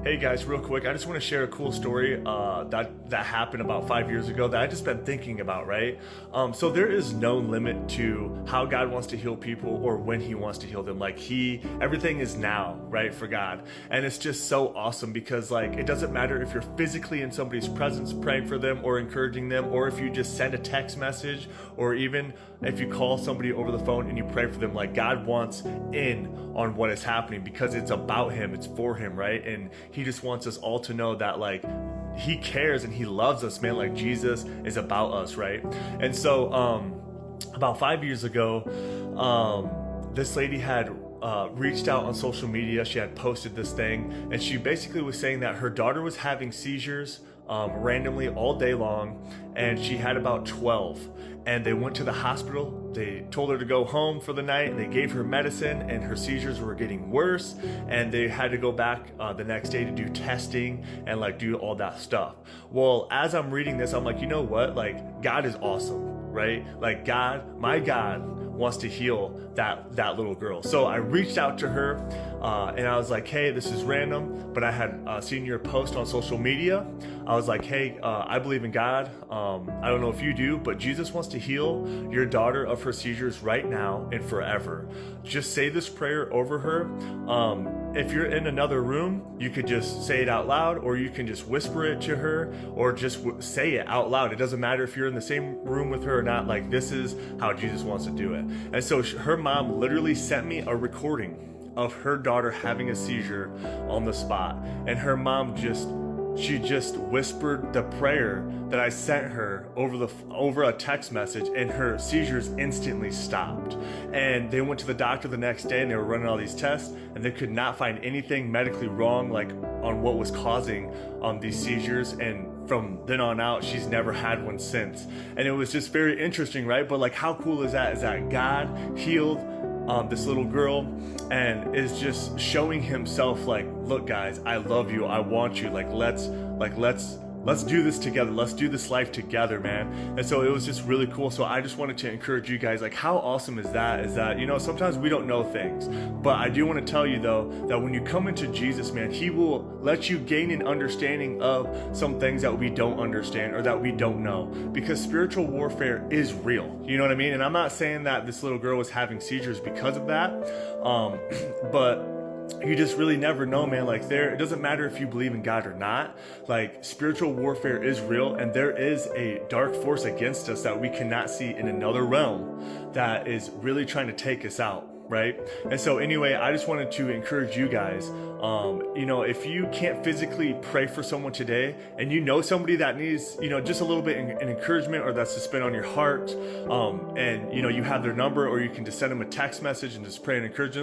Hey guys, real quick, I just want to share a cool story that happened about 5 years ago that I just been thinking about, right? So there is no limit to how God wants to heal people or when He wants to heal them. Everything is now, right, for God. And it's just so awesome because it doesn't matter if you're physically in somebody's presence praying for them or encouraging them, or if you just send a text message, or even if you call somebody over the phone and you pray for them. God wants in on what is happening because it's about Him, it's for Him, right? And He just wants us all to know that He cares and He loves us, man. Jesus is about us, right? And so about 5 years ago, this lady had reached out on social media. She had posted this thing, and she basically was saying that her daughter was having seizures randomly all day long, and she had about 12. And they went to the hospital. They told her to go home for the night, and they gave her medicine, and her seizures were getting worse, and they had to go back the next day to do testing and do all that stuff. Well, as I'm reading this, I'm like, you know what? God is awesome, right? My God wants to heal that little girl. So I reached out to her and I was like, hey, this is random, but I had seen your post on social media. I was like, hey, I believe in God. I don't know if you do, but Jesus wants to heal your daughter of her seizures right now and forever. Just say this prayer over her. If you're in another room, you could just say it out loud, or you can just whisper it to her, or just say it out loud. It doesn't matter if you're in the same room with her or not. This is how Jesus wants to do it. And so her mom literally sent me a recording of her daughter having a seizure on the spot. And her mom just whispered the prayer that I sent her over a text message, and her seizures instantly stopped. And they went to the doctor the next day, and they were running all these tests, and they could not find anything medically wrong on what was causing these seizures. And from then on out, she's never had one since. And it was just very interesting, right? But how cool is that? Is that God healed this little girl and is just showing Himself look guys, I love you, I want you, let's do this together, let's do this life together, man. And so it was just really cool. So I just wanted to encourage you guys, how awesome is that sometimes we don't know things, but I do want to tell you though that when you come into Jesus, man, He will let you gain an understanding of some things that we don't understand or that we don't know, because spiritual warfare is real, you know what I mean? And I'm not saying that this little girl was having seizures because of that, but you just really never know, man. It doesn't matter if you believe in God or not. Spiritual warfare is real, and there is a dark force against us that we cannot see in another realm that is really trying to take us out, right? And so anyway, I just wanted to encourage you guys, if you can't physically pray for someone today, and somebody that needs, just a little bit of encouragement, or that's just been on your heart, and you have their number, or you can just send them a text message and just pray and encourage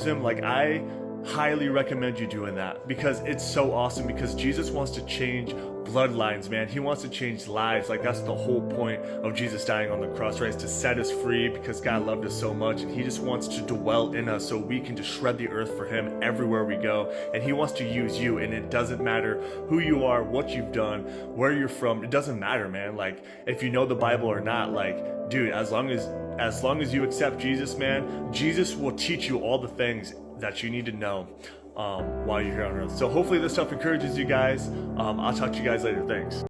them. I highly recommend you doing that, because it's so awesome, because Jesus wants to change bloodlines, man. He wants to change lives. That's the whole point of Jesus dying on the cross, right? Is to set us free, because God loved us so much, and He just wants to dwell in us so we can just shred the earth for Him everywhere we go. And He wants to use you, and it doesn't matter who you are, what you've done, where you're from. It doesn't matter, man. If you know the Bible or not, dude, as long as you accept Jesus, man, Jesus will teach you all the things that you need to know while you're here on earth. So hopefully this stuff encourages you guys. I'll talk to you guys later. Thanks.